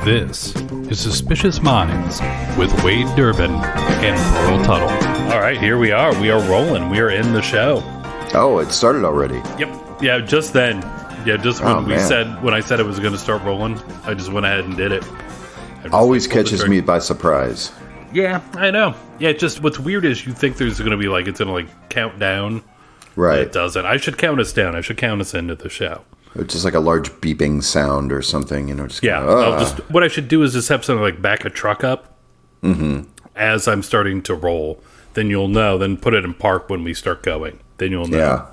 This is Suspicious Minds with Wade Durbin and Burl Tuttle. All right, here we are. We are rolling. We are in the show. Oh, it started already. Yep. Yeah, just then. Yeah, just when when I said it was going to start rolling, I just went ahead and did it. Always catches me by surprise. Yeah, I know. Yeah, just what's weird is you think there's going to be it's going to count down. Right. It doesn't. I should count us down. I should count us into the show. It's just like a large beeping sound or something, just what I should do is just have something back a truck up as I'm starting to roll. Then you'll know. Then put it in park when we start going. Then you'll know. Yeah.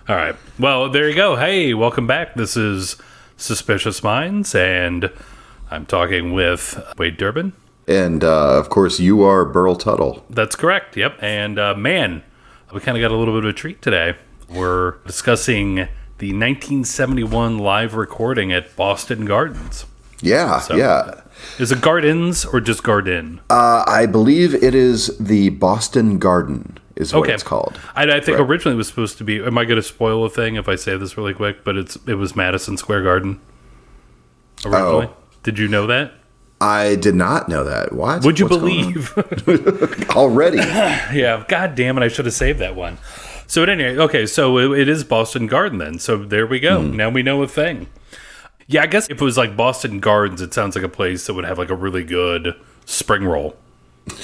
All right. Well, there you go. Hey, welcome back. This is Suspicious Minds, and I'm talking with Wade Durbin. And, of course, you are Burl Tuttle. That's correct. Yep. And, man, we kind of got a little bit of a treat today. We're discussing the 1971 live recording at Boston Gardens. Yeah, yeah. Is it Gardens or just Garden? I believe it is the Boston Garden is what it's called. I think originally it was supposed to be, am I going to spoil a thing if I say this really quick? But it was Madison Square Garden originally. Oh. Did you know that? I did not know that. What? Would you believe? Already? Yeah, God damn it, I should have saved that one. So anyway, okay, so it is Boston Garden then. So there we go. Now we know a thing. Yeah, I guess if it was like Boston Gardens, it sounds like a place that would have a really good spring roll.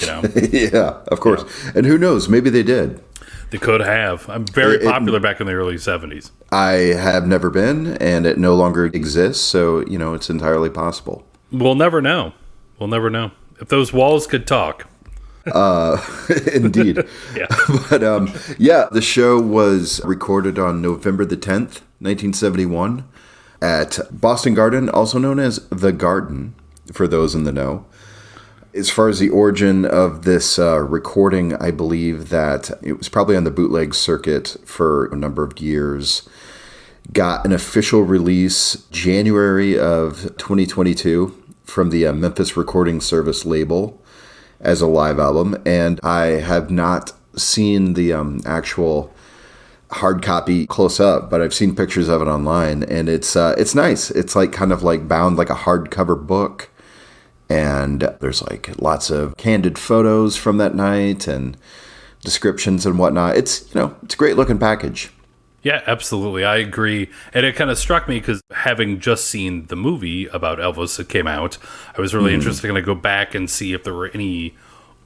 Yeah, of course. Yeah. And who knows? Maybe they did. They could have. I'm very popular back in the early 70s. I have never been, and it no longer exists. So, it's entirely possible. We'll never know. We'll never know. If those walls could talk. Indeed. Yeah. But the show was recorded on November the 10th, 1971 at Boston Garden, also known as The Garden, for those in the know. As far as the origin of this recording, I believe that it was probably on the bootleg circuit for a number of years. Got an official release January of 2022 from the Memphis Recording Service label as a live album, and I have not seen the actual hard copy close up, but I've seen pictures of it online, and it's nice. It's kind of bound like a hardcover book, and there's lots of candid photos from that night and descriptions and whatnot. It's a great looking package. Yeah, absolutely. I agree. And it kind of struck me because having just seen the movie about Elvis that came out, I was really interested to go back and see if there were any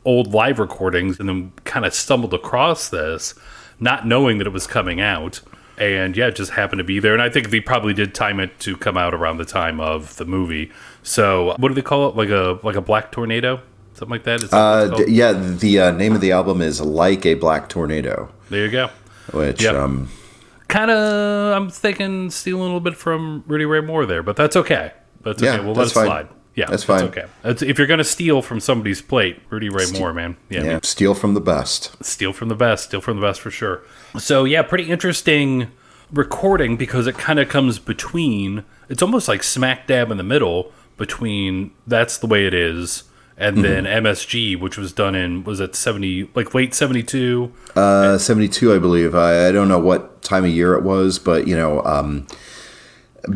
old live recordings, and then kind of stumbled across this, not knowing that it was coming out. And yeah, it just happened to be there. And I think they probably did time it to come out around the time of the movie. So what do they call it? Like a black tornado? Something like that? Yeah, the name of the album is Like a Black Tornado. There you go. Which... Yep. Kind of, I'm thinking stealing a little bit from Rudy Ray Moore there, but that's okay. That's okay. We'll let it slide. Yeah, that's fine. Okay. If you're going to steal from somebody's plate, Rudy Ray Moore, man. Yeah, steal from the best. Steal from the best. Steal from the best for sure. So, yeah, pretty interesting recording because it kind of comes between, it's almost like smack dab in the middle between That's the Way It Is and then MSG, which was done in, was it 70, late 72? 72, I believe. I don't know what time of year it was, but,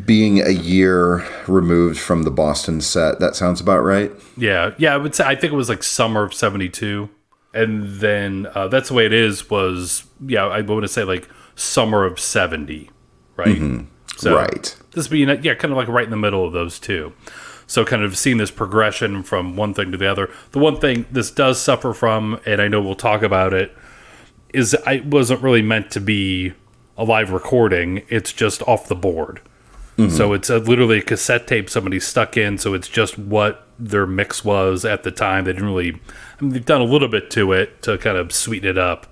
being a year removed from the Boston set, that sounds about right. Yeah, I would say, I think it was summer of 72. And then That's the Way It Is was, I want to say summer of 70, right? Mm-hmm. So right. This being, kind of right in the middle of those two. So kind of seeing this progression from one thing to the other. The one thing this does suffer from, and I know we'll talk about it, is it wasn't really meant to be a live recording. It's just off the board. Mm-hmm. So it's literally a cassette tape somebody stuck in. So it's just what their mix was at the time. They didn't really, they've done a little bit to it to kind of sweeten it up.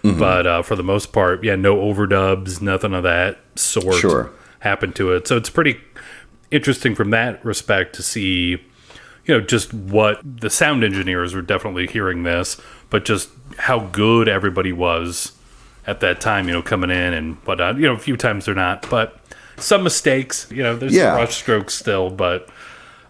Mm-hmm. But for the most part, no overdubs, nothing of that sort happened to it. So it's pretty interesting from that respect to see, just what the sound engineers were definitely hearing this, but just how good everybody was at that time, coming in and whatnot. A few times they're not, but some mistakes, there's some brush strokes still, but.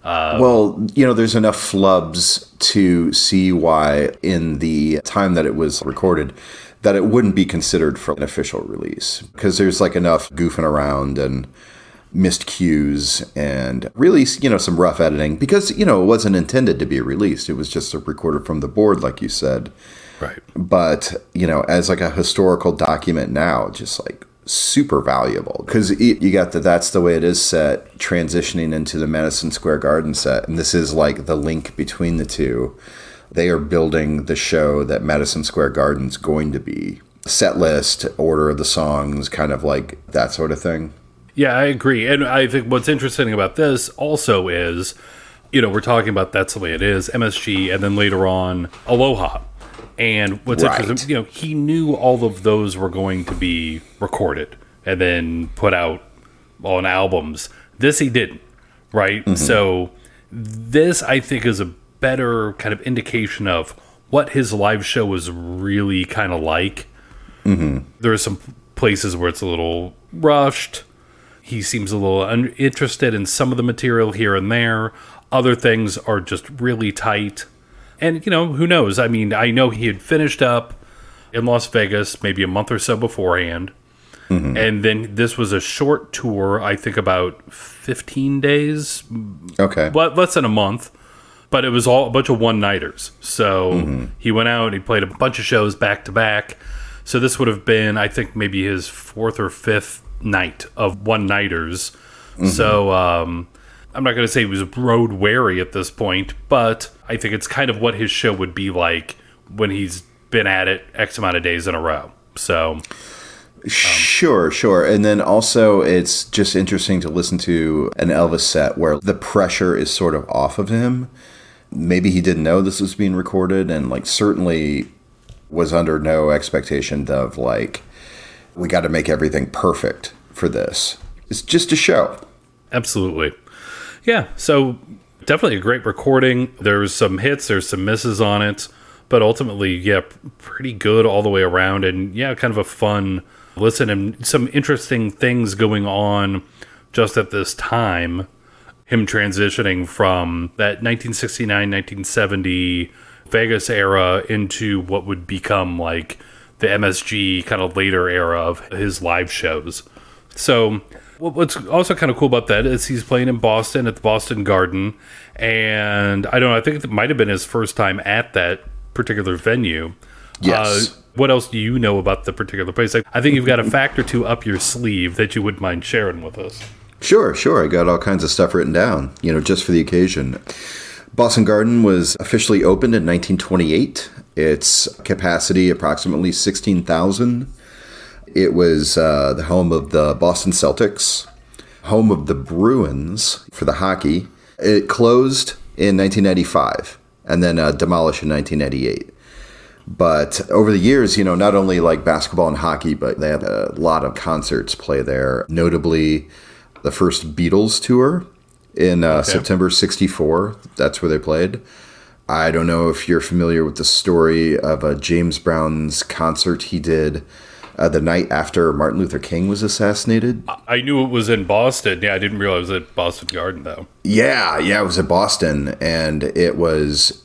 There's enough flubs to see why in the time that it was recorded that it wouldn't be considered for an official release because there's enough goofing around and missed cues and really, some rough editing because, it wasn't intended to be released. It was just recorded from the board, like you said. Right. But, as like a historical document now, just like super valuable because you got that's the way it is set transitioning into the Madison Square Garden set. And this is like the link between the two. They are building the show that Madison Square Garden's going to be. Set list, order of the songs, kind of like that sort of thing. Yeah, I agree. And I think what's interesting about this also is, we're talking about That's the Way It Is, MSG, and then later on, Aloha. And what's interesting, he knew all of those were going to be recorded and then put out on albums. This he didn't, right? Mm-hmm. So this, I think, is a better kind of indication of what his live show was really kind of like. Mm-hmm. There are some places where it's a little rushed. He seems a little uninterested in some of the material here and there. Other things are just really tight. And, who knows? I mean, I know he had finished up in Las Vegas maybe a month or so beforehand. Mm-hmm. And then this was a short tour, I think about 15 days. Okay. But less than a month. But it was all a bunch of one-nighters. So he went out and he played a bunch of shows back to back. So this would have been, I think, maybe his fourth or fifth night of one-nighters. Mm-hmm. So I'm not going to say he was road weary at this point, but I think it's kind of what his show would be like when he's been at it X amount of days in a row. So Sure. And then also it's just interesting to listen to an Elvis set where the pressure is sort of off of him. Maybe he didn't know this was being recorded and like certainly was under no expectation of like, we got to make everything perfect for this. It's just a show. Absolutely. Yeah. So definitely a great recording. There's some hits, there's some misses on it, but ultimately, yeah, pretty good all the way around. And yeah, kind of a fun listen and some interesting things going on just at this time. Him transitioning from that 1969, 1970 Vegas era into what would become like the MSG kind of later era of his live shows. So what's also kind of cool about that is he's playing in Boston at the Boston Garden. And I don't know, I think it might have been his first time at that particular venue. Yes. What else do you know about the particular place? I think you've got a fact or two up your sleeve that you wouldn't mind sharing with us. Sure. I got all kinds of stuff written down, just for the occasion. Boston Garden was officially opened in 1928. Its capacity approximately 16,000. It was the home of the Boston Celtics, home of the Bruins for the hockey. It closed in 1995 and then demolished in 1998. But over the years, not only like basketball and hockey, but they had a lot of concerts play there, notably the first Beatles tour in September 64. That's where they played. I don't know if you're familiar with the story of James Brown's concert he did the night after Martin Luther King was assassinated. I knew it was in Boston. Yeah, I didn't realize it was at Boston Garden, though. Yeah, it was at Boston. And it was,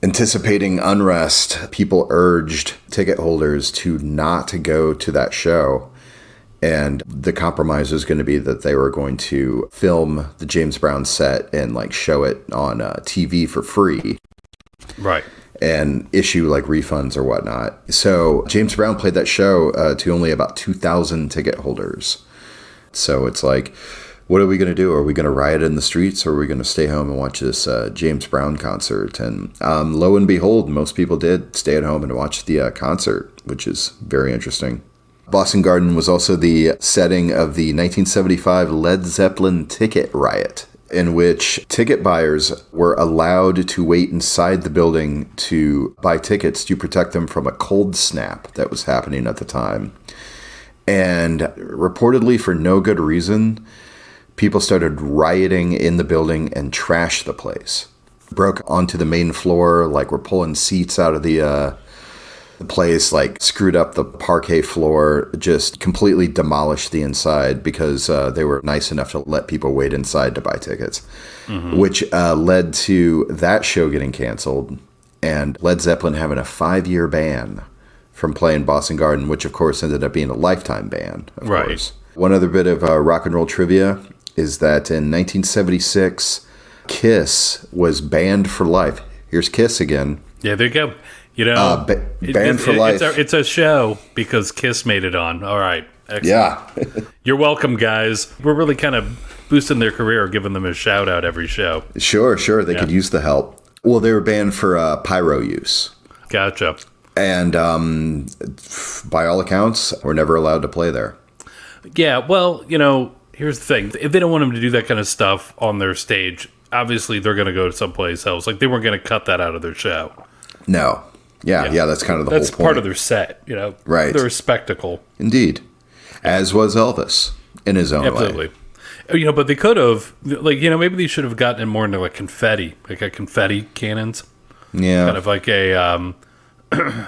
anticipating unrest, people urged ticket holders to not to go to that show. And the compromise was going to be that they were going to film the James Brown set and like show it on TV for free. Right. And issue like refunds or whatnot. So James Brown played that show to only about 2,000 ticket holders. So it's like, what are we going to do? Are we going to riot in the streets or are we going to stay home and watch this James Brown concert? And lo and behold, most people did stay at home and watch the concert, which is very interesting. Boston Garden was also the setting of the 1975 Led Zeppelin ticket riot, in which ticket buyers were allowed to wait inside the building to buy tickets to protect them from a cold snap that was happening at the time. And reportedly for no good reason, people started rioting in the building and trashed the place. Broke onto the main floor, like were pulling seats out of the place, like screwed up the parquet floor, just completely demolished the inside because they were nice enough to let people wait inside to buy tickets, which led to that show getting canceled and Led Zeppelin having a 5-year ban from playing Boston Garden, which of course ended up being a lifetime ban, of course. One other bit of rock and roll trivia is that in 1976, Kiss was banned for life. Here's Kiss again. Yeah, there you go. You know, banned for life. It's a show because Kiss made it on. All right. Excellent. Yeah. You're welcome, guys. We're really kind of boosting their career, giving them a shout out every show. Sure. They could use the help. Well, they were banned for pyro use. Gotcha. And by all accounts, were never allowed to play there. Yeah, well, you know, here's the thing. If they don't want them to do that kind of stuff on their stage, obviously they're going to go to someplace else. Like, they weren't going to cut that out of their show. No. Yeah, that's kind of the whole point. That's part of their set, you know. Right. They're a spectacle. Indeed. As was Elvis in his own way. Absolutely. You know, but they could have, like, you know, maybe they should have gotten it more into, like, confetti. Like, a confetti cannons. Yeah. Kind of like a,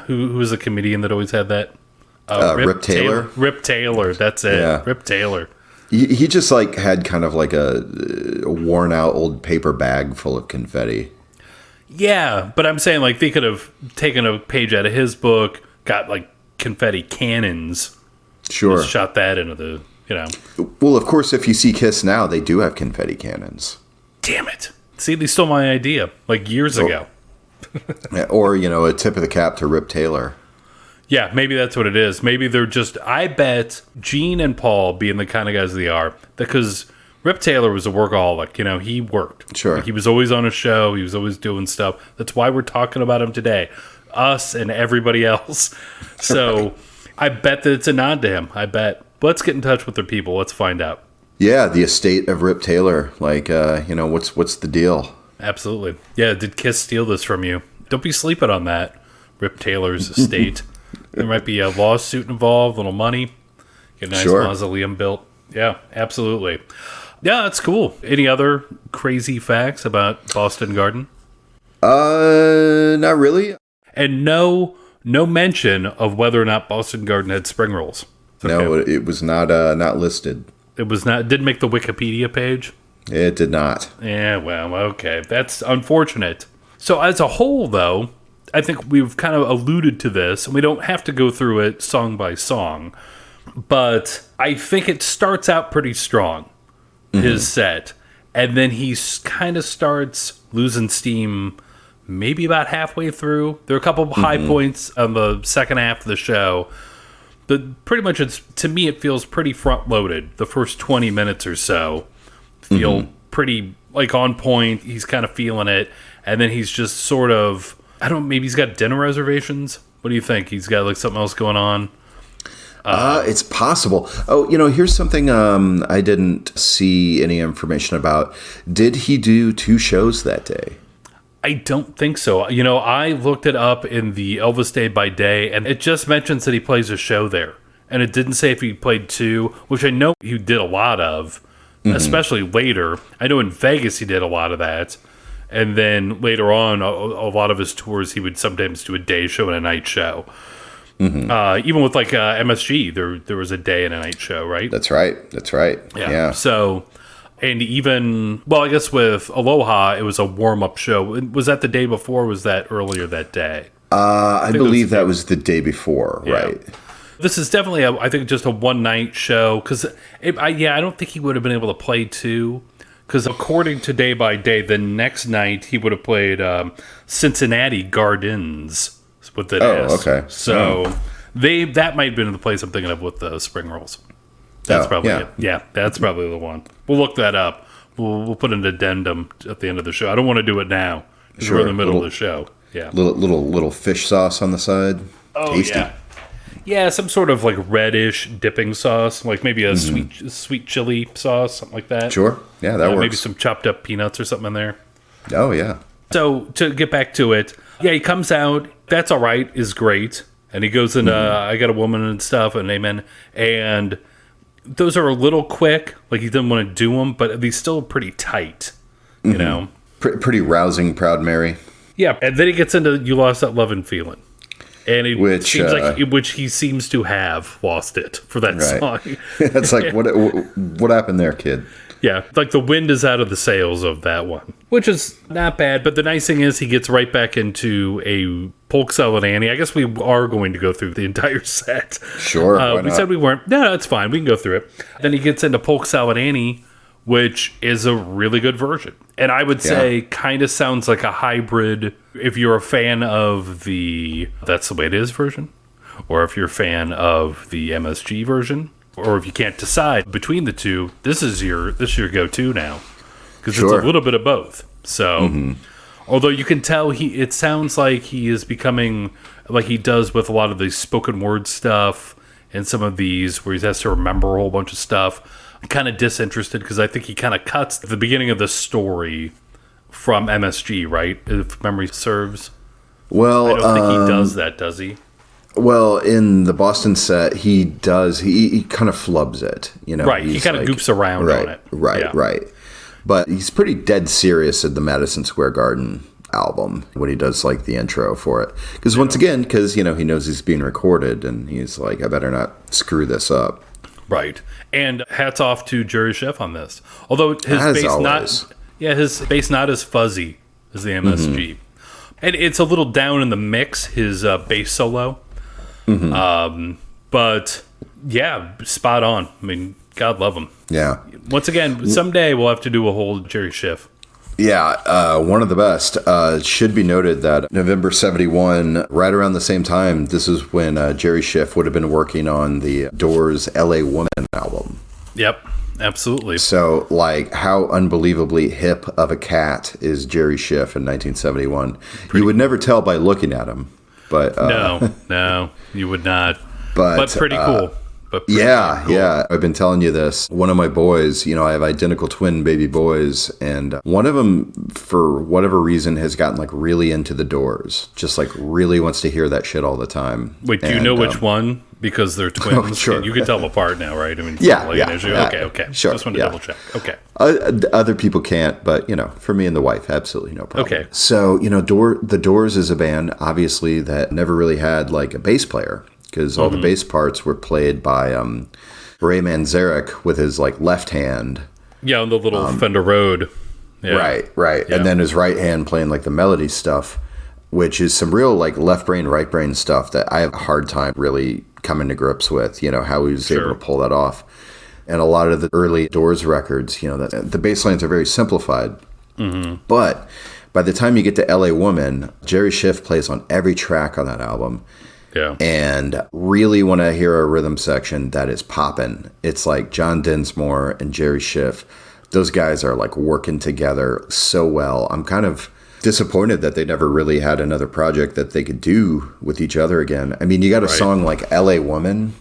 who was a comedian that always had that? Rip Taylor? Rip Taylor, that's it. Yeah. Rip Taylor. He just, like, had kind of like a worn-out old paper bag full of confetti. Yeah, but I'm saying, like, they could have taken a page out of his book, got, like, confetti cannons. Sure. Just shot that into the, you know. Well, of course, if you see Kiss now, they do have confetti cannons. Damn it. See, they stole my idea, like, years ago. Or, you know, a tip of the cap to Rip Taylor. Yeah, maybe that's what it is. Maybe they're just, I bet Gene and Paul, being the kind of guys they are, because Rip Taylor was a workaholic. You know, he worked. Sure. Like, he was always on a show. He was always doing stuff. That's why we're talking about him today. Us and everybody else. So Right. I bet that it's a nod to him. I bet. Let's get in touch with their people. Let's find out. Yeah, the estate of Rip Taylor. Like, you know, what's the deal? Absolutely. Yeah, did Kiss steal this from you? Don't be sleeping on that. Rip Taylor's estate. There might be a lawsuit involved, little money. Get a nice mausoleum built. Yeah, absolutely. Yeah, that's cool. Any other crazy facts about Boston Garden? Not really. And no mention of whether or not Boston Garden had spring rolls. No, it was not listed. It was not. Didn't make the Wikipedia page. It did not. Yeah, well, okay. That's unfortunate. So as a whole, though, I think we've kind of alluded to this, and we don't have to go through it song by song, but I think it starts out pretty strong, his set, and then he kind of starts losing steam maybe about halfway through. There are a couple of high points on the second half of the show, but pretty much, to me, it feels pretty front-loaded. The first 20 minutes or so feel pretty, like, on point. He's kind of feeling it, and then he's just sort of, I don't know, maybe he's got dinner reservations? What do you think? He's got, like, something else going on? It's possible. Oh, you know, here's something I didn't see any information about. Did he do 2 shows that day? I don't think so. You know, I looked it up in the Elvis Day by Day, and it just mentions that he plays a show there. And it didn't say if he played 2, which I know he did a lot of, especially later. I know in Vegas he did a lot of that. And then later on, a lot of his tours, he would sometimes do a day show and a night show. Even with, like, MSG, there was a day and a night show, right? That's right. Yeah. So, and even, well, I guess with Aloha, it was a warm-up show. Was that the day before, or was that earlier that day? I believe that was the day before, right? This is definitely, I think, just a one-night show, because, I don't think he would have been able to play 2, because according to Day by Day, the next night he would have played Cincinnati Gardens with the S. Okay. So that might have been the place I'm thinking of with the spring rolls. That's probably it. Yeah, that's probably the one. We'll look that up. We'll put an addendum at the end of the show. I don't want to do it now because we're in the middle of the show. Yeah, little fish sauce on the side. Oh, tasty. Yeah, some sort of, like, reddish dipping sauce, like maybe a sweet chili sauce, something like that. Sure. Yeah, that works. Maybe some chopped up peanuts or something in there. Oh, yeah. So to get back to it, yeah, he comes out. That's all right. Is great, and he goes in. I got a woman and stuff, and amen. And those are a little quick. Like, he didn't want to do them, but he's still pretty tight. You know, pretty rousing, Proud Mary. Yeah, and then he gets into "You Lost That Lovin' Feeling," and it seems like which he seems to have lost it for that song. It's like what happened there, kid? Yeah, like the wind is out of the sails of that one, which is not bad. But the nice thing is he gets right back into a Polk Salad Annie. I guess we are going to go through the entire set. Sure. Why We not? said we weren't. No, it's fine. We can go through it. Then he gets into Polk Salad Annie, which is a really good version. And I would say kind of sounds like a hybrid if you're a fan of the That's the Way It Is version, or if you're a fan of the MSG version, or if you can't decide between the two, this is your go-to now, because it's a little bit of both. So, although you can tell it sounds like he is becoming like he does with a lot of the spoken word stuff and some of these where he has to remember a whole bunch of stuff. I'm kind of disinterested because I think he kind of cuts the beginning of the story from MSG, right? If memory serves. Well, I don't think he does that, does he? Well, in the Boston set, he does. He kind of flubs it, you know. Right. He kind of goofs around on it. Right. But he's pretty dead serious at the Madison Square Garden album when he does like the intro for it. Because once again, he knows he's being recorded, and he's like, I better not screw this up. Right. And hats off to Jerry Schiff on this. Although his bass not as fuzzy as the MSG. And it's a little down in the mix, his bass solo. But yeah, spot on. I mean, God love him. Yeah. Once again, someday we'll have to do a whole Jerry Schiff. Yeah, one of the best. It should be noted that November 71, right around the same time, this is when Jerry Schiff would have been working on the Doors' L.A. Woman album. Yep, absolutely. So, like, how unbelievably hip of a cat is Jerry Schiff in 1971? You would never tell by looking at him. But no, you would not. But pretty cool. Cool. Yeah. I've been telling you this. One of my boys, I have identical twin baby boys, and one of them, for whatever reason, has gotten like really into the Doors. Just like really wants to hear that shit all the time. Wait, do you know which one? Because they're twins. Oh, sure. You can tell them apart now, right? I mean, an issue. Okay. Sure. Just wanted to double check. Okay. Other people can't, but for me and the wife, absolutely no problem. Okay. So the Doors is a band, obviously, that never really had like a bass player, because all the bass parts were played by Ray Manzarek with his like left hand. Yeah, on the little Fender Rhodes. Yeah. Right. Yeah. And then his right hand playing like the melody stuff, which is some real like left brain, right brain stuff that I have a hard time really coming to grips with, how he was able to pull that off. And a lot of the early Doors records, the bass lines are very simplified. But by the time you get to L.A. Woman, Jerry Schiff plays on every track on that album. Yeah. And really want to hear a rhythm section that is popping. It's like John Densmore and Jerry Schiff. Those guys are like working together so well. I'm kind of disappointed that they never really had another project that they could do with each other again. I mean, you got a song like L.A. Woman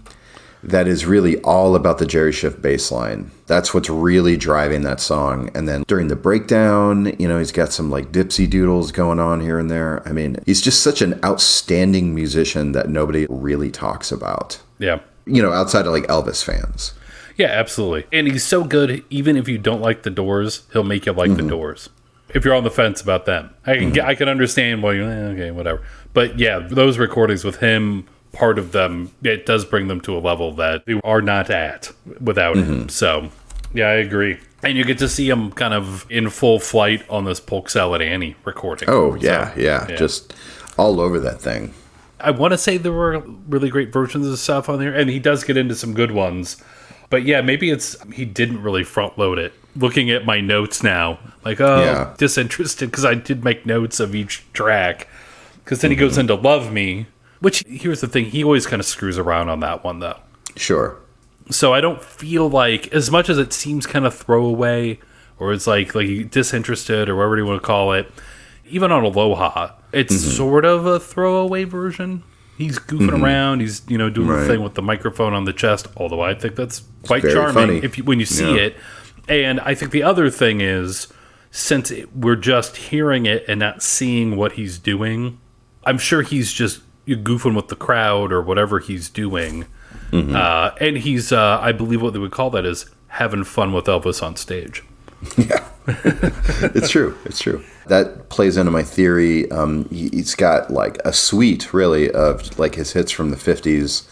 that is really all about the Jerry Schiff bass line. That's what's really driving that song. And then during the breakdown, he's got some like dipsy doodles going on here and there. I mean, he's just such an outstanding musician that nobody really talks about. Yeah. Outside of like Elvis fans. Yeah, absolutely. And he's so good, even if you don't like the Doors, he'll make you like the Doors. If you're on the fence about them, I can understand why okay, whatever. But yeah, those recordings with him, part of them, it does bring them to a level that they are not at without him. So yeah, I agree. And you get to see him kind of in full flight on this Polk Salad Annie recording. Oh yeah, just all over that thing. I want to say there were really great versions of stuff on there, and he does get into some good ones. But yeah, maybe he didn't really front load it. Looking at my notes now, like, disinterested, because I did make notes of each track. Because then he goes into Love Me, which, here's the thing, he always kind of screws around on that one, though. Sure. So I don't feel like, as much as it seems kind of throwaway, or it's like disinterested, or whatever you want to call it, even on Aloha, it's sort of a throwaway version. He's goofing around. He's doing the thing with the microphone on the chest. Although I think that's quite charming when you see it. And I think the other thing is, since we're just hearing it and not seeing what he's doing, I'm sure he's just goofing with the crowd or whatever he's doing. And he's, I believe, what they would call that is having fun with Elvis on stage. Yeah, it's true. That plays into my theory. He's got like a suite, really, of like his hits from the 50s.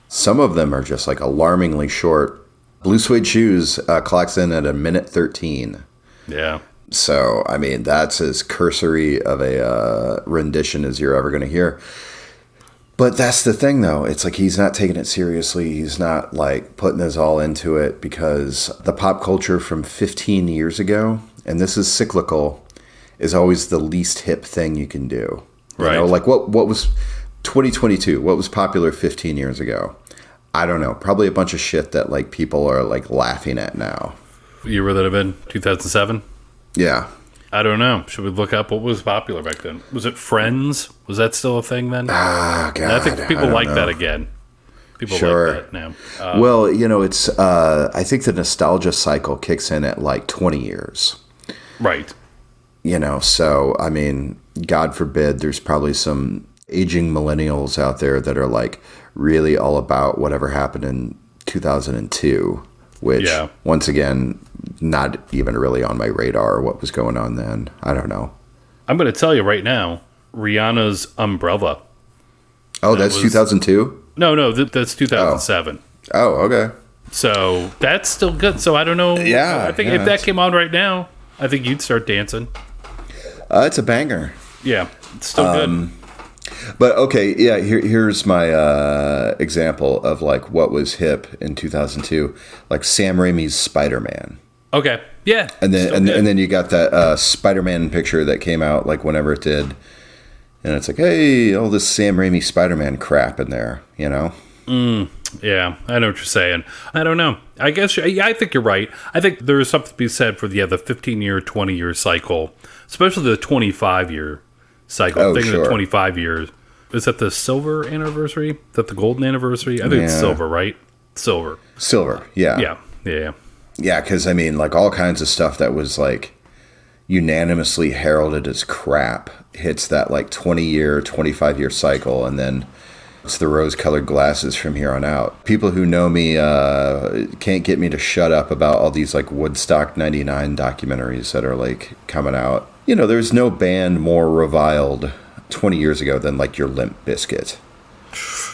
Some of them are just like alarmingly short. Blue Suede Shoes clocks in at 1:13. Yeah. So, I mean, that's as cursory of a rendition as you're ever going to hear. But that's the thing, though. It's like he's not taking it seriously. He's not, like, putting his all into it because the pop culture from 15 years ago, and this is cyclical, is always the least hip thing you can do. Right. You know, like, what was 2022? What was popular 15 years ago? I don't know. Probably a bunch of shit that, like, people are, like, laughing at now. Year would that have been? 2007? Yeah. I don't know. Should we look up what was popular back then? Was it Friends? Was that still a thing then? Ah, God. I think people like know. that again. People Sure. like that now. Well, you know, it's, I think the nostalgia cycle kicks in at like 20 years. Right. You know, so, I mean, God forbid there's probably some aging millennials out there that are like really all about whatever happened in 2002, which, once again, not even really on my radar what was going on then. I don't know. I'm going to tell you right now, Rihanna's Umbrella. Oh, that's 2002? No, that's 2007. Oh, okay. So that's still good. So I don't know. Yeah. I think if that came on right now, I think you'd start dancing. It's a banger. Yeah, it's still good. But okay, yeah. Here's my example of like what was hip in 2002, like Sam Raimi's Spider-Man. Okay, yeah. And then you got that Spider-Man picture that came out like whenever it did, and it's like, hey, all this Sam Raimi Spider-Man crap in there, you know? Yeah, I know what you're saying. I don't know. I guess I think you're right. I think there is something to be said for the 15-year, 20-year cycle, especially the 25-year cycle. Oh, Thinking sure. of 25 years. Is that the silver anniversary? Is that the golden anniversary? I think it's silver, right? Silver. Yeah. Yeah. Yeah, because, I mean, like, all kinds of stuff that was, like, unanimously heralded as crap hits that, like, 20-year, 25-year cycle, and then it's the rose-colored glasses from here on out. People who know me can't get me to shut up about all these, like, Woodstock 99 documentaries that are, like, coming out. You know, there's no band more reviled 20 years ago than, like, your Limp Bizkit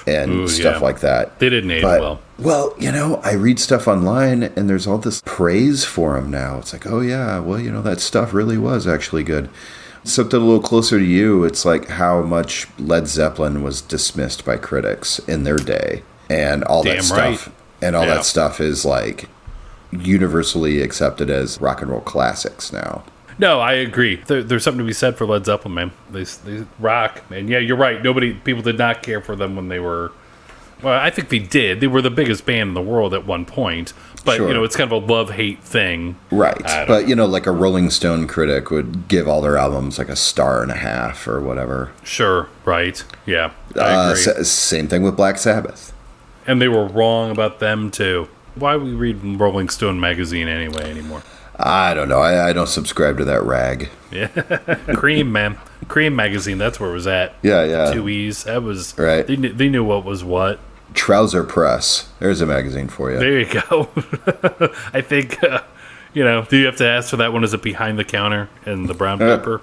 and stuff like that. They didn't age well. Well, you know, I read stuff online and there's all this praise for them now. It's like, oh yeah, well, you know, that stuff really was actually good. Something a little closer to you, it's like how much Led Zeppelin was dismissed by critics in their day. And all that stuff. Right. And all that stuff is like universally accepted as rock and roll classics now. No, I agree. There's something to be said for Led Zeppelin, man. They rock, man. Yeah, you're right. People did not care for them when they were. Well, I think they did. They were the biggest band in the world at one point. But, Sure. you know, it's kind of a love-hate thing. Right. But, you know, like a Rolling Stone critic would give all their albums like a 1.5 or whatever. Sure, right. Yeah, I agree. Same thing with Black Sabbath. And they were wrong about them, too. Why we read Rolling Stone magazine anymore? I don't know. I don't subscribe to that rag. Yeah. Cream, man. Cream magazine, that's where it was at. Yeah. 2 E's. That was... Right. They knew what was what. Trouser Press. There's a magazine for you. There you go. I think, you know, do you have to ask for that one? Is it behind the counter in the brown paper?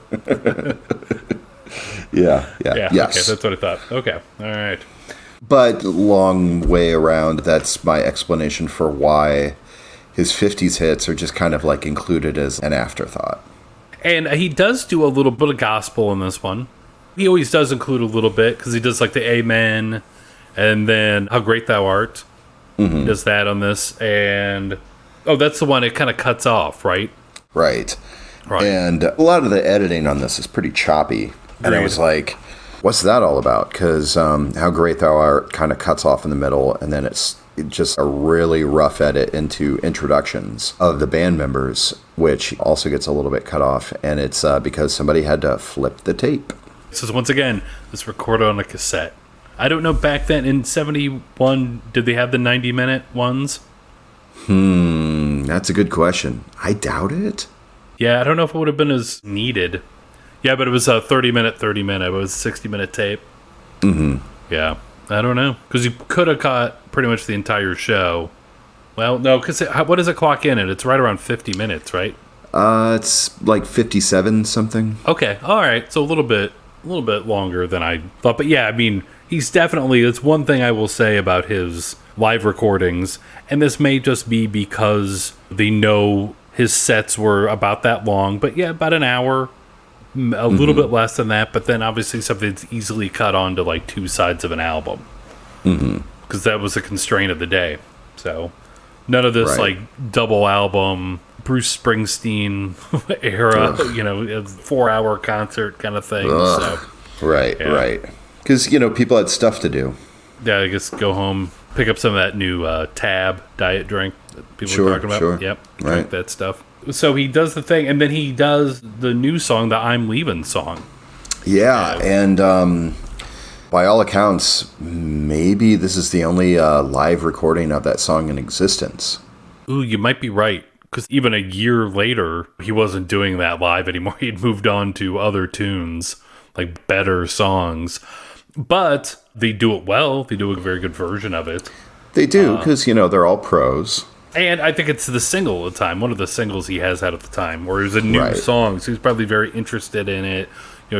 Yeah. Yeah, Yes. okay, that's what I thought. Okay, all right. But long way around, that's my explanation for why his 50s hits are just kind of like included as an afterthought. And he does do a little bit of gospel in this one. He always does include a little bit because he does like the Amen and then How Great Thou Art. Mm-hmm. He does that on this. And, that's the one it kind of cuts off, right? Right. And a lot of the editing on this is pretty choppy. And I was like, what's that all about? Because How Great Thou Art kind of cuts off in the middle, and then it's just a really rough edit into introductions of the band members, which also gets a little bit cut off. And it's because somebody had to flip the tape. So once again, it's recorded on a cassette. I don't know, back then in 71, did they have the 90-minute ones? That's a good question. I doubt it. Yeah, I don't know if it would have been as needed. Yeah, but it was a 30-minute. It was a 60-minute tape. Mm-hmm. Yeah, I don't know. Because you could have caught pretty much the entire show. Well, no, because what does it clock in at? It's right around 50 minutes, right? It's like 57 something. Okay, all right. So a little bit longer than I thought. But yeah, I mean, He's definitely, it's one thing I will say about his live recordings, and this may just be because they know his sets were about that long, but yeah, about an hour, a little bit less than that, but then obviously something that's easily cut onto like two sides of an album. Because that was a constraint of the day. So none of this like double album, Bruce Springsteen era, 4-hour concert kind of thing. So, right. Because, people had stuff to do. Yeah, I guess go home, pick up some of that new Tab diet drink that people are talking about. Sure. Yep, drink that stuff. So he does the thing, and then he does the new song, the I'm Leaving song. Yeah, and by all accounts, maybe this is the only live recording of that song in existence. Ooh, you might be right. Because even a year later, he wasn't doing that live anymore. He'd moved on to other tunes, like better songs. But they do it well. They do a very good version of it. They do, because, they're all pros. And I think it's the single at the time, one of the singles he has out at the time, where it was a new song. So he's probably very interested in it,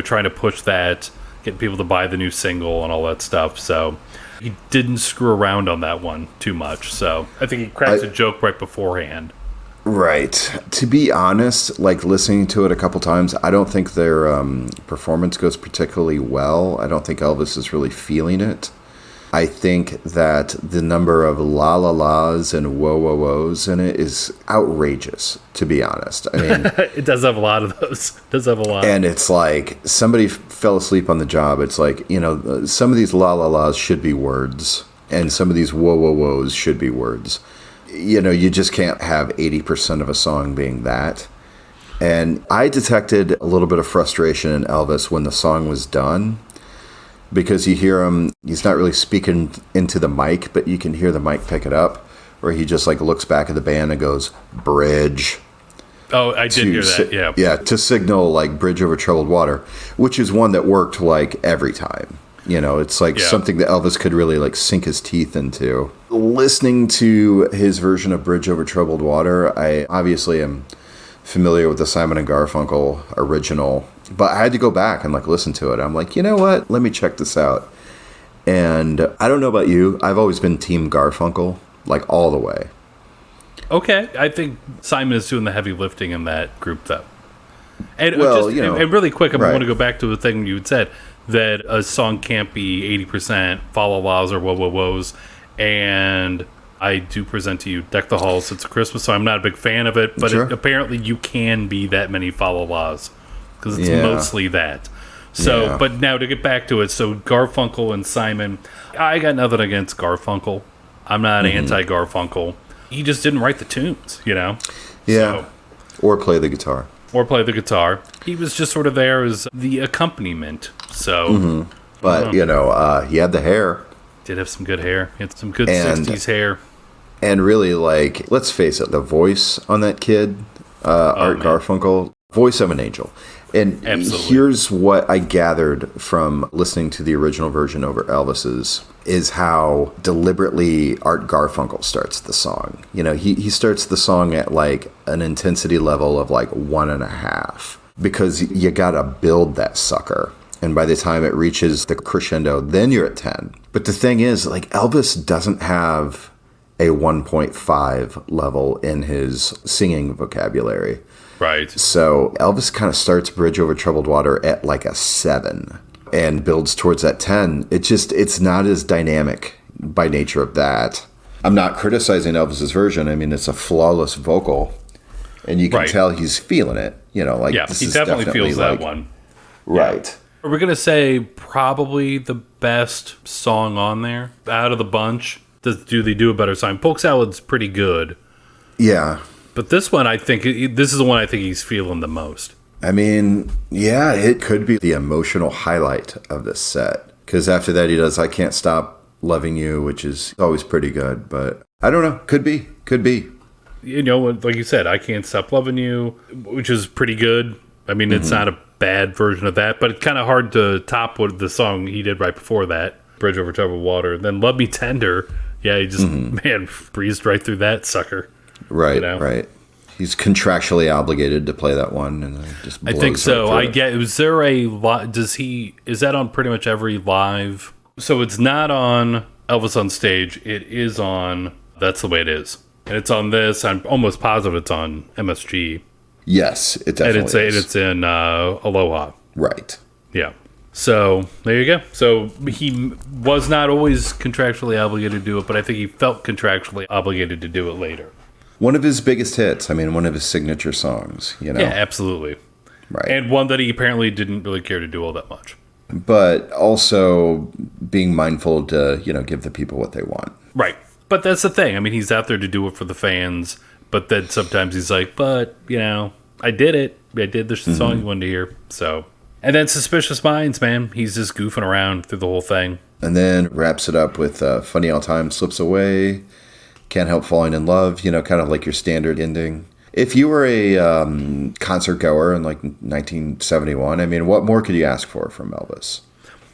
trying to push that, getting people to buy the new single and all that stuff. So he didn't screw around on that one too much. So I think he cracks a joke right beforehand. Right. To be honest, like listening to it a couple times, I don't think their performance goes particularly well. I don't think Elvis is really feeling it. I think that the number of la la la's and whoa whoa who's in it is outrageous, to be honest. I mean, it does have a lot of those. It does have a lot. And it's like somebody fell asleep on the job. It's like, some of these la la la's should be words, and some of these whoa whoa who's should be words. You just can't have 80% of a song being that. And I detected a little bit of frustration in Elvis when the song was done, because you hear him, he's not really speaking into the mic, but you can hear the mic pick it up, where he just like looks back at the band and goes, bridge. Oh, I did hear that, yeah. Yeah, to signal like Bridge Over Troubled Water, which is one that worked like every time. It's like something that Elvis could really like sink his teeth into. Listening to his version of Bridge Over Troubled Water, I obviously am familiar with the Simon and Garfunkel original, but I had to go back and like listen to it. I'm like, you know what? Let me check this out. And I don't know about you. I've always been Team Garfunkel, like all the way. Okay. I think Simon is doing the heavy lifting in that group, though. And and really quick, I want to go back to the thing you had said, that a song can't be 80% fa la la's or whoa whoa who's. And I do present to you Deck the Halls, It's a Christmas song. I'm not a big fan of it, but apparently you can be that many fa la la's, because it's mostly that. So, but now to get back to it, so Garfunkel and Simon, I got nothing against Garfunkel. I'm not anti-Garfunkel. He just didn't write the tunes, Yeah. So, or play the guitar. He was just sort of there as the accompaniment. So, but he had the hair. Did have some good hair. He had some good 60s hair. And really, like, let's face it, the voice on that kid, Art Garfunkel, voice of an angel. And here's what I gathered from listening to the original version over Elvis's, is how deliberately Art Garfunkel starts the song. He starts the song at like an intensity level of like 1.5, because you gotta build that sucker. And by the time it reaches the crescendo, then you're at 10. But the thing is, like, Elvis doesn't have a 1.5 level in his singing vocabulary. Right. So Elvis kind of starts Bridge Over Troubled Water at like a 7 and builds towards that 10. It's not as dynamic by nature of that. I'm not criticizing Elvis's version. I mean, it's a flawless vocal, and you can tell he's feeling it. This he is definitely feels that one. Right. Yeah. We're going to say probably the best song on there out of the bunch. Do they do a better song? Polk Salad's pretty good. Yeah. But this one, I think, this is the one I think he's feeling the most. I mean, yeah, it could be the emotional highlight of this set. Because after that, he does I Can't Stop Loving You, which is always pretty good. But I don't know. Could be. Like you said, I Can't Stop Loving You, which is pretty good. I mean, it's not a bad version of that, but it's kind of hard to top what the song he did right before that, Bridge Over Troubled Water. Then Love Me Tender, he just, breezed right through that sucker. Right, right. He's contractually obligated to play that one, and just I think so. I get. Is there a lot? Is that on pretty much every live So it's not on Elvis on Stage. It is on That's the Way It Is. And it's on this. I'm almost positive it's on MSG. Yes, it definitely is. It's in Aloha. Right. Yeah. So there you go. So he was not always contractually obligated to do it, but I think he felt contractually obligated to do it later. One of his biggest hits. I mean, one of his signature songs, you know? Yeah, absolutely. Right. And one that he apparently didn't really care to do all that much. But also being mindful to, give the people what they want. Right. But that's the thing. I mean, he's out there to do it for the fans, but then sometimes he's like, but, I did it. I did the song you wanted to hear. So, and then Suspicious Minds, man. He's just goofing around through the whole thing. And then wraps it up with Funny All Time Slips Away, Can't Help Falling in Love, kind of like your standard ending. If you were a concert goer in like 1971, I mean, what more could you ask for from Elvis?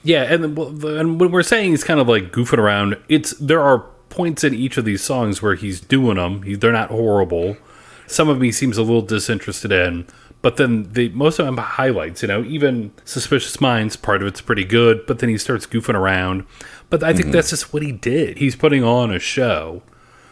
Yeah, and when we're saying he's kind of like goofing around, there are points in each of these songs where he's doing them. They're not horrible. Some of them he seems a little disinterested in, but then most of them are highlights. Even Suspicious Minds, part of it's pretty good, but then he starts goofing around. But I think that's just what he did. He's putting on a show.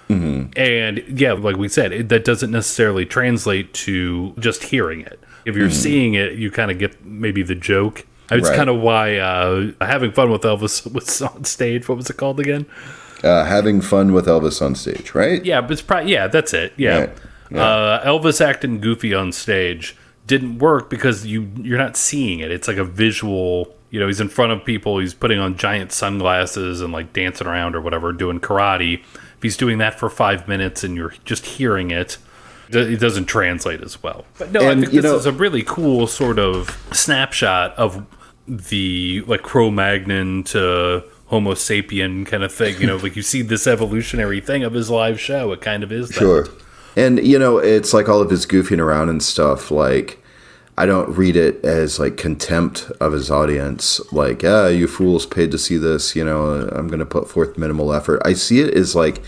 Mm-hmm. And yeah, like we said, that doesn't necessarily translate to just hearing it. If you're seeing it, you kind of get maybe the joke. It's kind of why Having Fun with Elvis was on stage. What was it called again? Having Fun with Elvis on Stage, right? Yeah, but that's it. Yeah. Right. Yeah. Elvis acting goofy on stage didn't work because you're not seeing it. It's like a visual. He's in front of people. He's putting on giant sunglasses and like dancing around or whatever, doing karate. If he's doing that for 5 minutes and you're just hearing it, it doesn't translate as well. But no, I think this is a really cool sort of snapshot of the like Cro-Magnon to Homo sapien kind of thing. Like you see this evolutionary thing of his live show. It kind of is that. Sure. And, it's like all of his goofing around and stuff. Like, I don't read it as like contempt of his audience. Like, you fools paid to see this. I'm going to put forth minimal effort. I see it as like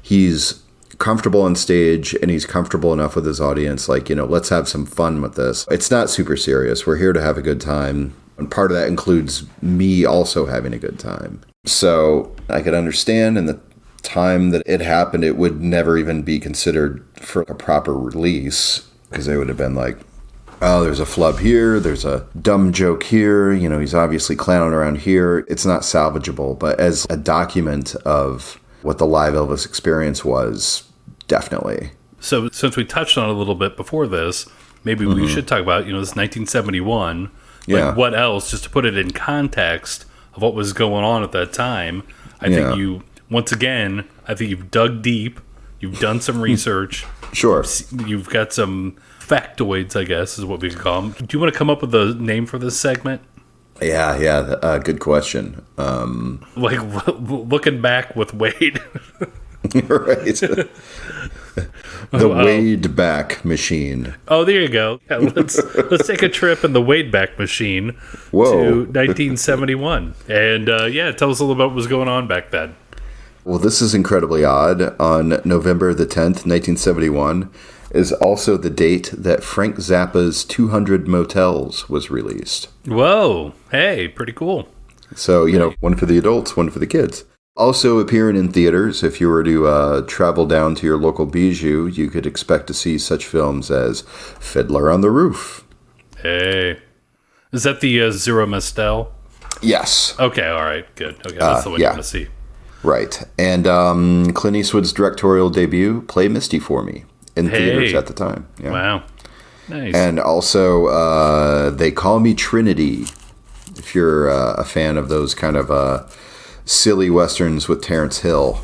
he's comfortable on stage and he's comfortable enough with his audience. Like, let's have some fun with this. It's not super serious. We're here to have a good time. And part of that includes me also having a good time. So I could understand in the time that it happened, it would never even be considered for a proper release because they would have been like, oh, there's a flub here, there's a dumb joke here, he's obviously clowning around here. It's not salvageable, but as a document of what the live Elvis experience was, definitely. So since we touched on it a little bit before this, maybe we should talk about, this 1971. Like what else, just to put it in context of what was going on at that time. I think you've dug deep, you've done some research. Sure. You've got some factoids, I guess, is what we could call them. Do you want to come up with a name for this segment? Yeah. Good question. Like looking back with Wade. Right. The Wade back machine. Oh, there you go. Yeah, let's take a trip in the Wade back machine to 1971. And tell us a little about what was going on back then. Well, this is incredibly odd. On November the 10th, 1971, is also the date that Frank Zappa's 200 Motels was released. Whoa. Hey, pretty cool. So, one for the adults, one for the kids. Also appearing in theaters, if you were to travel down to your local bijou, you could expect to see such films as Fiddler on the Roof. Hey. Is that the Zero Mestel? Yes. Okay, all right, good. Okay, that's the one you want to see. Right. And Clint Eastwood's directorial debut, Play Misty for Me, in theaters at the time. Yeah. Wow. Nice. And also, They Call Me Trinity, if you're a fan of those kind of silly westerns with Terrence Hill,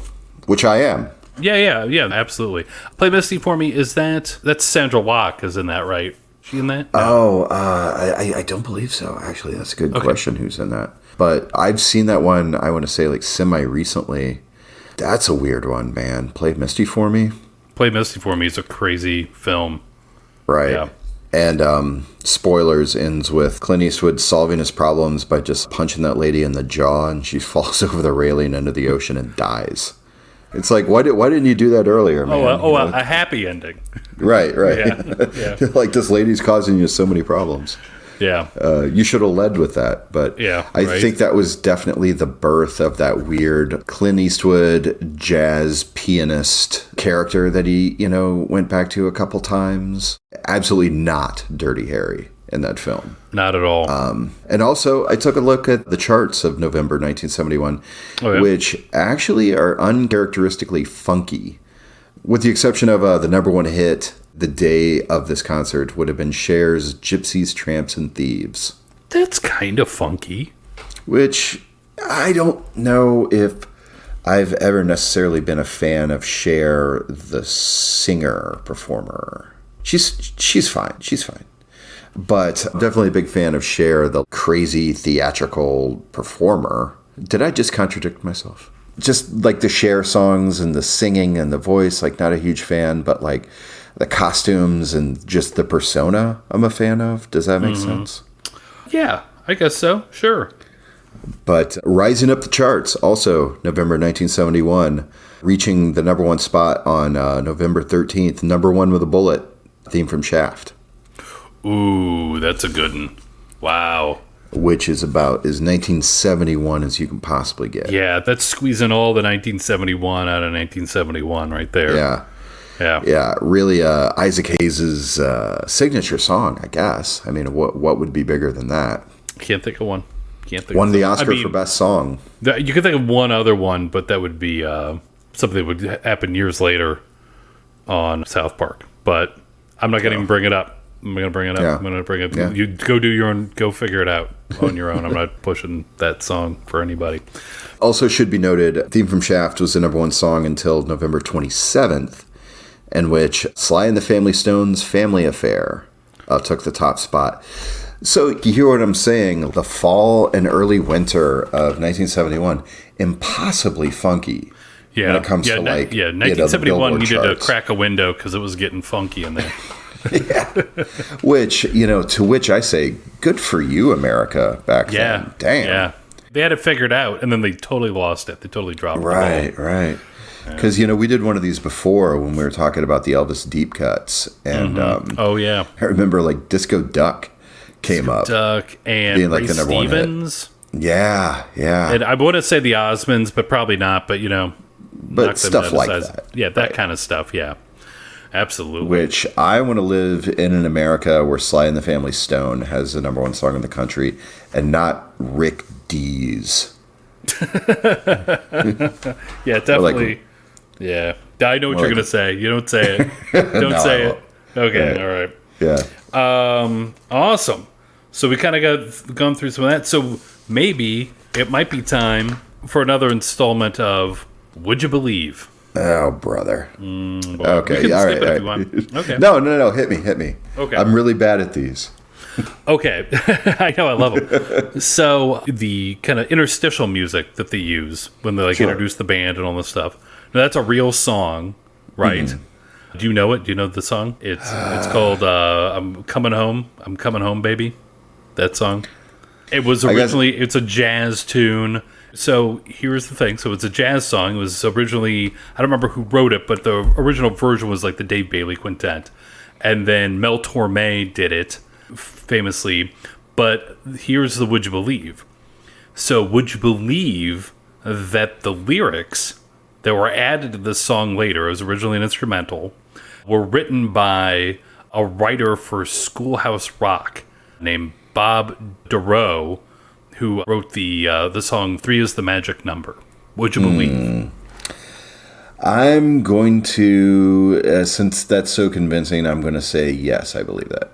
which I am. Yeah, absolutely. Play Misty for Me, that's Sandra Locke is in that, right? She in that? No. I don't believe so, actually. That's a good question, who's in that. But I've seen that one, I want to say, like, semi-recently. That's a weird one, man. Play Misty for Me? Play Misty for Me is a crazy film. Right. Yeah. And spoilers, ends with Clint Eastwood solving his problems by just punching that lady in the jaw, and she falls over the railing into the ocean and dies. It's like, why didn't you do that earlier, man? A happy ending. Right. Yeah. Like, this lady's causing you so many problems. Yeah. You should have led with that. But Yeah, I right. think that was definitely the birth of that weird Clint Eastwood jazz pianist character that he, went back to a couple times. Absolutely not Dirty Harry in that film. Not at all. And also, I took a look at the charts of November 1971, Oh, yeah? which actually are uncharacteristically funky. With the exception of the number one hit the day of this concert would have been Cher's Gypsies, Tramps, and Thieves. That's kind of funky. Which I don't know if I've ever necessarily been a fan of Cher, the singer, performer. She's fine. She's fine. But I'm definitely a big fan of Cher, the crazy theatrical performer. Did I just contradict myself? Just like the Cher songs and the singing and the voice, like not a huge fan, but like the costumes and just the persona I'm a fan of. Does that make sense? Yeah, I guess so. Sure. But rising up the charts, also November 1971, reaching the number one spot on November 13th, number one with a bullet, theme from Shaft. Ooh, that's a good one. Wow. Which is about as 1971 as you can possibly get. Yeah, that's squeezing all the 1971 out of 1971 right there. Yeah. Yeah. Yeah, really Isaac Hayes' signature song, I guess. I mean, what would be bigger than that? Can't think of one. Won the Oscar for Best Song. You could think of one other one, but that would be something that would happen years later on South Park. But I'm not going to even bring it up. I'm going to bring it up. Yeah. I'm going to bring it. Yeah. You go do your own. Go figure it out on your own. I'm not pushing that song for anybody. Also should be noted, theme from Shaft was the number one song until November 27th, in which Sly and the Family Stone's Family Affair took the top spot. So you hear what I'm saying? The fall and early winter of 1971, impossibly funky. Yeah, when it comes to 1971 the needed charts. to crack a window because it was getting funky in there. Yeah. Which, to which I say, good for you, America, back then. Damn. Yeah. They had it figured out, and then they totally lost it. They totally dropped it. Right. Because, we did one of these before when we were talking about the Elvis deep cuts. And Oh, yeah. I remember, like, Disco Duck came up. Duck and being, like, Ray the number one hit. Stevens. Yeah. And I want to say the Osmonds, but probably not. But, knock them stuff down to like size. that. Yeah, that kind of stuff. Yeah. Absolutely. Which I want to live in an America where Sly and the Family Stone has the number one song in the country and not Rick Dees. Yeah, definitely. Yeah. I know what you're going to say. You don't say it. Don't say it. Okay. Yeah. All right. Yeah. Awesome. So we kind of gone through some of that. So maybe it might be time for another installment of Would You Believe? Oh, brother. Okay. You can All skip right. it if you want. Okay. No. Hit me. Okay. I'm really bad at these. Okay. I know. I love them. So the kind of interstitial music that they use when they introduce the band and all this stuff. Now, that's a real song, right? Mm-hmm. Do you know it? Do you know the song? It's called I'm Coming Home, Baby. That song. It was originally, it's a jazz tune. So here's the thing. So it's a jazz song. It was originally, I don't remember who wrote it, but the original version was like the Dave Bailey Quintet. And then Mel Torme did it famously. But here's the Would You Believe? So would you believe that the lyrics that were added to this song later, it was originally an instrumental, were written by a writer for Schoolhouse Rock named Bob Dorough, who wrote the song 3 is the Magic Number. Would you believe? I'm going to, since that's so convincing, I'm going to say yes, I believe that.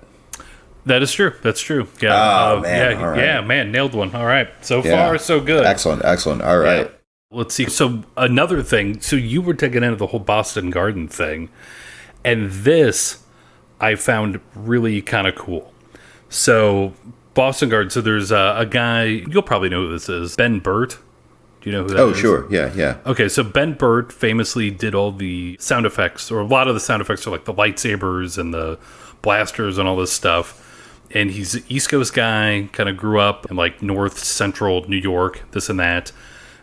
That is true. That's true. Yeah. Oh, man. All right. Yeah, man. Nailed one. All right. So far, so good. Excellent. All right. Yeah. Let's see. So another thing. So you were taking into the whole Boston Garden thing. And this I found really kind of cool. So Boston Garden. So there's a guy, you'll probably know who this is, Ben Burt. Do you know who that is? Oh, sure. Yeah. Okay, so Ben Burt famously did all the sound effects, or a lot of the sound effects are like the lightsabers and the blasters and all this stuff. And he's an East Coast guy, kind of grew up in like north central New York, this and that.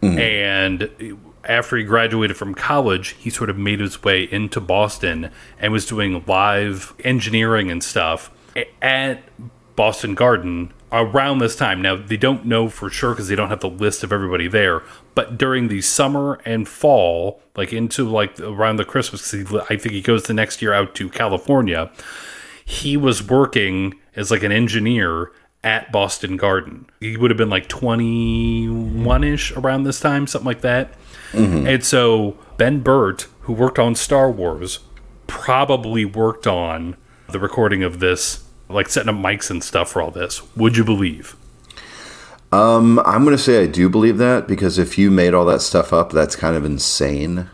Mm-hmm. And after he graduated from college, he sort of made his way into Boston and was doing live engineering and stuff at Boston Garden around this time. Now, they don't know for sure because they don't have the list of everybody there. But during the summer and fall, like into like around the Christmas, 'cause I think he goes the next year out to California. He was working as like an engineer at Boston Garden. He would have been like 21-ish around this time, something like that. Mm-hmm. And so Ben Burt, who worked on Star Wars, probably worked on the recording of this, like setting up mics and stuff for all this. Would you believe? I'm going to say I do believe that, because if you made all that stuff up, that's kind of insane.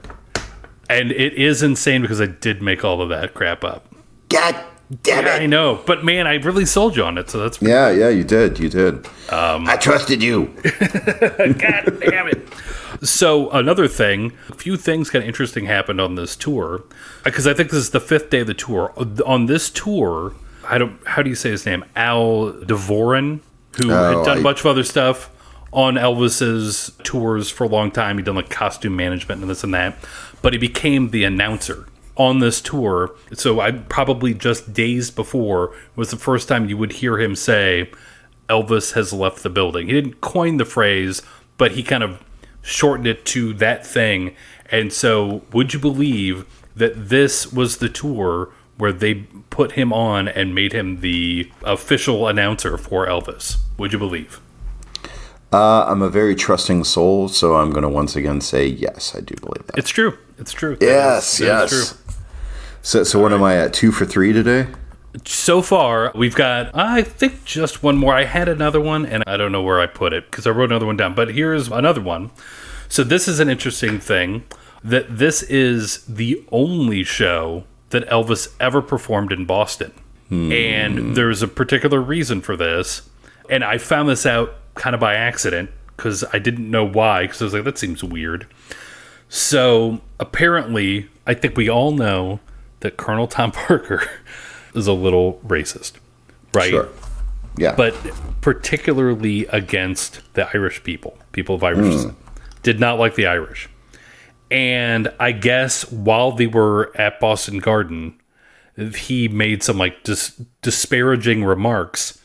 And it is insane because I did make all of that crap up. God damn it. I know. But man, I really sold you on it, so that's yeah, you did. I trusted you. God damn it. So another thing, a few things kind of interesting happened on this tour, because I think this is the 5th day of the tour. On this tour, how do you say his name? Al Dvorin, who had done a bunch of other stuff on Elvis's tours for a long time. He'd done like costume management and this and that, but he became the announcer on this tour. So I probably just days before was the first time you would hear him say, Elvis has left the building. He didn't coin the phrase, but he kind of shortened it to that thing. And so would you believe that this was the tour where they put him on and made him the official announcer for Elvis? Would you believe? I'm a very trusting soul, so I'm going to once again say yes, I do believe that. It's true. It's true. Yes. True. So what am I at, 2 for 3 today? So far, we've got, I think, just one more. I had another one, and I don't know where I put it, because I wrote another one down. But here's another one. So this is an interesting thing, that this is the only show that Elvis ever performed in Boston. And there's a particular reason for this. And I found this out kind of by accident, because I didn't know why, because I was like, that seems weird. So apparently, I think we all know that Colonel Tom Parker is a little racist, right? Sure. Yeah. But particularly against the Irish people of Irish descent. Did not like the Irish. And I guess while they were at Boston Garden, he made some like disparaging remarks.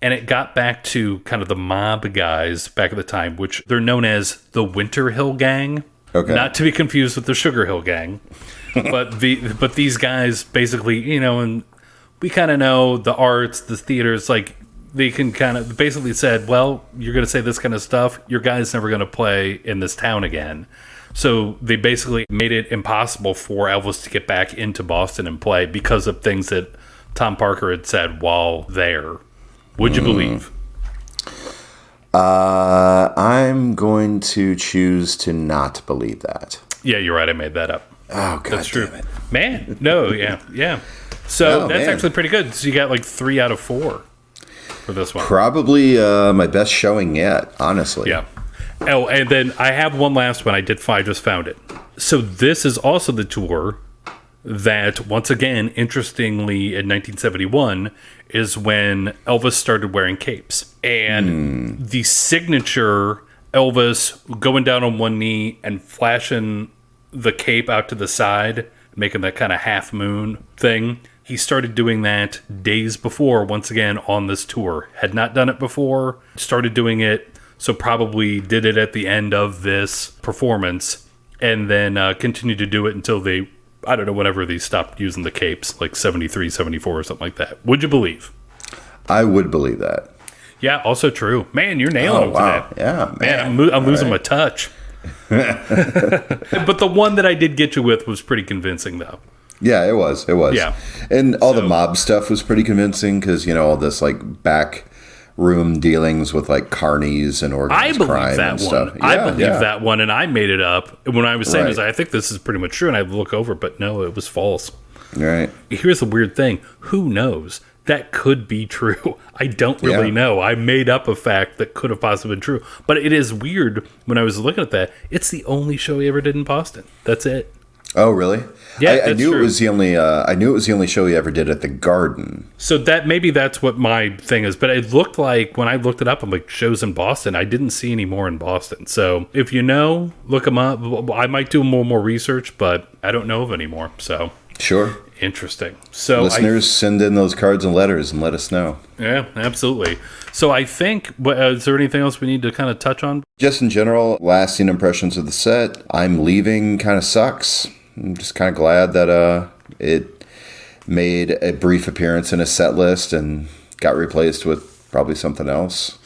And it got back to kind of the mob guys back at the time, which they're known as the Winter Hill Gang. Okay. Not to be confused with the Sugar Hill Gang. but these guys basically, and we kind of know the arts, the theaters, like they can kind of basically said, well, you're going to say this kind of stuff. Your guy's never going to play in this town again. So they basically made it impossible for Elvis to get back into Boston and play because of things that Tom Parker had said while there. Would you believe? I'm going to choose to not believe that. Yeah, you're right. I made that up. Oh, God, that's true. Damn it. Man, no, yeah. So that's actually pretty good. So you got like 3 out of 4 for this one. Probably my best showing yet, honestly. Yeah. Oh, and then I have one last one. I just found it. So this is also the tour that, once again, interestingly, in 1971, is when Elvis started wearing capes. And the signature Elvis going down on one knee and flashing the cape out to the side, making that kind of half moon thing. He started doing that days before, once again, on this tour. Had not done it before, started doing it, so probably did it at the end of this performance, and then continued to do it until they, I don't know, whenever they stopped using the capes, like 73, 74 or something like that. Would you believe? I would believe that. Yeah, also true. Man, you're nailing them today. Yeah, man. I'm losing my touch. But the one that I did get you with was pretty convincing, though. Yeah, it was. Yeah. And all the mob stuff was pretty convincing because, all this, like, back room dealings with, like, carnies and organized crime and stuff. I believe that one, and I made it up. And when I was saying this, I think this is pretty much true, and I look over, but no, it was false. Right. Here's the weird thing. Who knows? That could be true. I don't really know. I made up a fact that could have possibly been true. But it is weird when I was looking at that. It's the only show he ever did in Boston. That's it. Oh, really? Yeah, I knew it was the only. I knew it was the only show he ever did at the Garden. So that's what my thing is. But it looked like when I looked it up, I'm like, shows in Boston. I didn't see any more in Boston. So if you know, look them up. I might do more research, but I don't know of any more. So sure. Interesting. So listeners, send in those cards and letters and let us know. Yeah, absolutely. So I think, is there anything else we need to kind of touch on? Just in general, lasting impressions of the set. I'm leaving kind of sucks. I'm just kind of glad that it made a brief appearance in a set list and got replaced with probably something else.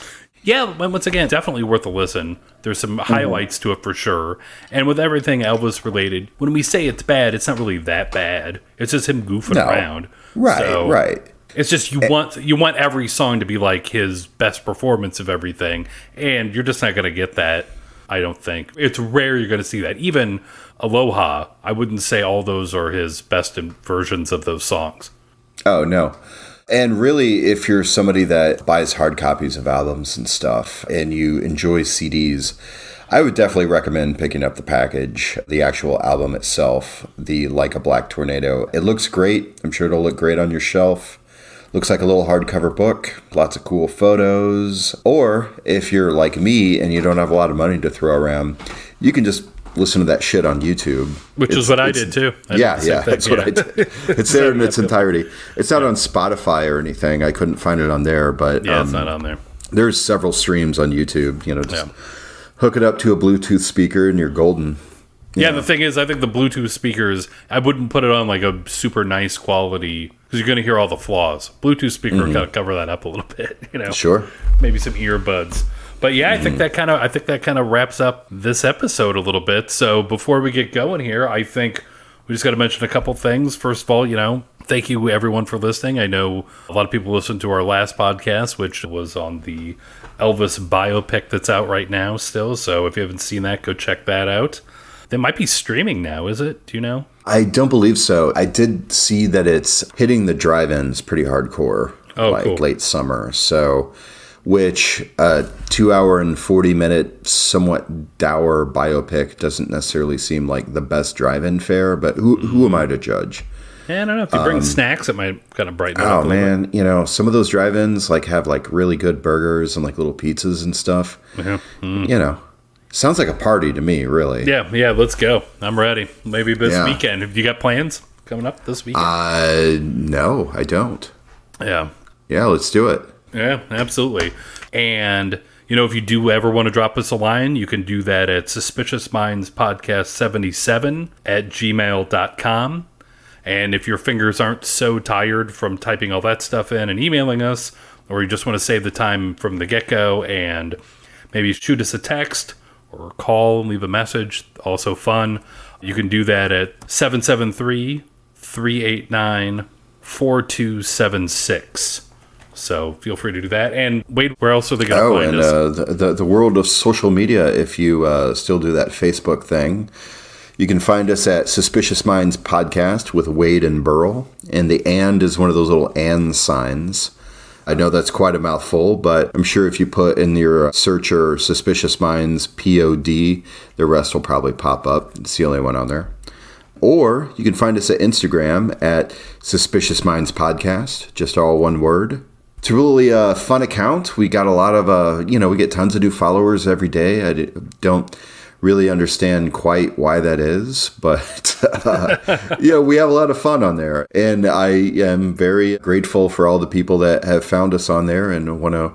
Yeah, but once again, definitely worth a listen. There's some highlights to it for sure. And with everything Elvis related, when we say it's bad, it's not really that bad. It's just him goofing around. Right, so right. It's just you want every song to be like his best performance of everything, and you're just not going to get that, I don't think. It's rare you're going to see that. Even Aloha, I wouldn't say all those are his best versions of those songs. Oh, no. And really, if you're somebody that buys hard copies of albums and stuff and you enjoy CDs, I would definitely recommend picking up the package, the actual album itself, the Like a Black Tornado. It looks great. I'm sure it'll look great on your shelf. Looks like a little hardcover book, lots of cool photos. Or if you're like me and you don't have a lot of money to throw around, you can just listen to that shit on YouTube. Which is what I did too. That's what I did. It's there in its entirety. It's not on Spotify or anything. I couldn't find it on there, but it's not on there. There's several streams on YouTube. Just hook it up to a Bluetooth speaker and you're golden. Yeah, the thing is, I think the Bluetooth speakers, I wouldn't put it on like a super nice quality because you're going to hear all the flaws. Bluetooth speaker kind of cover that up a little bit, Sure. Maybe some earbuds. But yeah, I think that kind of wraps up this episode a little bit. So before we get going here, I think we just got to mention a couple things. First of all, thank you everyone for listening. I know a lot of people listened to our last podcast, which was on the Elvis biopic that's out right now still. So if you haven't seen that, go check that out. They might be streaming now, is it? Do you know? I don't believe so. I did see that it's hitting the drive-ins pretty hardcore, cool. Late summer. So, which 2 hour and 40-minute, somewhat dour biopic doesn't necessarily seem like the best drive-in fare, but who am I to judge? Yeah, I don't know. If you bring snacks, it might kind of brighten it up. Oh, man. Some of those drive-ins have really good burgers and little pizzas and stuff. Yeah. Sounds like a party to me, really. Yeah, let's go. I'm ready. Maybe this weekend. Have you got plans coming up this weekend? No, I don't. Yeah. Yeah, let's do it. Yeah, absolutely. And, if you do ever want to drop us a line, you can do that at suspiciousmindspodcast77@gmail.com. And if your fingers aren't so tired from typing all that stuff in and emailing us, or you just want to save the time from the get-go and maybe shoot us a text or call and leave a message, also fun. You can do that at 773-389-4276. So feel free to do that. And wait, where else are they going to find us? The world of social media, if you still do that Facebook thing, you can find us at Suspicious Minds Podcast with Wade and Burl. And the and is one of those little and signs. I know that's quite a mouthful, but I'm sure if you put in your searcher Suspicious Minds POD, the rest will probably pop up. It's the only one on there. Or you can find us at Instagram at Suspicious Minds Podcast, just all one word. It's a really fun account. We got a lot of, we get tons of new followers every day. I don't really understand quite why that is, but we have a lot of fun on there, and I am very grateful for all the people that have found us on there and want to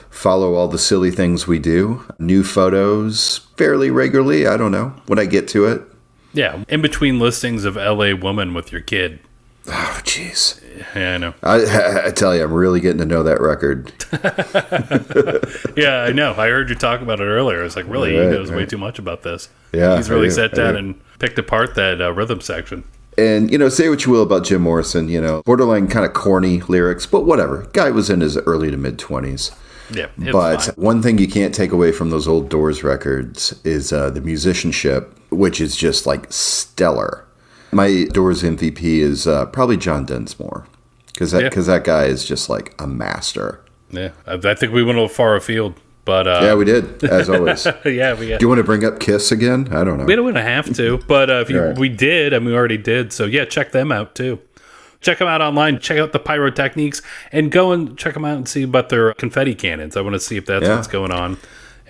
follow all the silly things we do. New photos fairly regularly. I don't know when I get to it. Yeah, in between listings of LA Woman with your kid. Oh, jeez. Yeah, I know. I tell you, I'm really getting to know that record. Yeah, I know. I heard you talk about it earlier. It's like, really, he knows way too much about this. Yeah, he's really sat down and picked apart that rhythm section. And, say what you will about Jim Morrison, borderline kind of corny lyrics, but whatever. Guy was in his early to mid-20s. Yeah, but fine. One thing you can't take away from those old Doors records is the musicianship, which is just stellar. My Doors MVP is probably John Densmore, because that guy is just a master. Yeah, I think we went a little far afield, but yeah, we did, as always. Yeah, we got. Do you want to bring up Kiss again? I don't know. We don't have to, but if right. we did, we already did. So yeah, check them out too. Check them out online. Check out the pyrotechniques and go and check them out and see about their confetti cannons. I want to see if that's what's going on.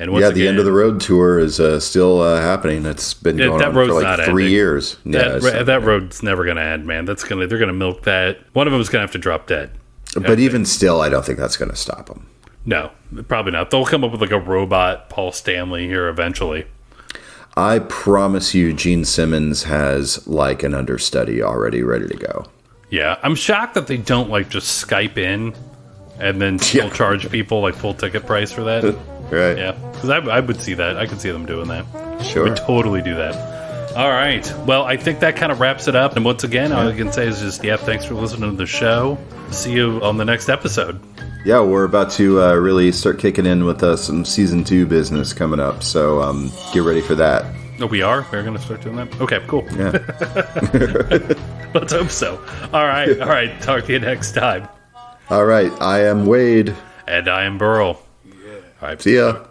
And once the again, end of the road tour is still happening. It's been going on for like 3 years. That road's never going to end, man. They're going to milk that. One of them is going to have to drop dead. But even still, I don't think that's going to stop them. No, probably not. They'll come up with like a robot Paul Stanley here eventually. I promise you, Gene Simmons has like an understudy already ready to go. Yeah, I'm shocked that they don't like just Skype in and then still charge people like full ticket price for that. Right. Yeah, because I would see that. I could see them doing that. Sure. I would totally do that. All right. Well, I think that kind of wraps it up. And once again, all I can say is just, thanks for listening to the show. See you on the next episode. Yeah, we're about to really start kicking in with some season 2 business coming up. So get ready for that. Oh, we are? We're going to start doing that? Okay, cool. Yeah. Let's hope so. All right. Talk to you next time. All right. I am Wade. And I am Burl. All right. See ya.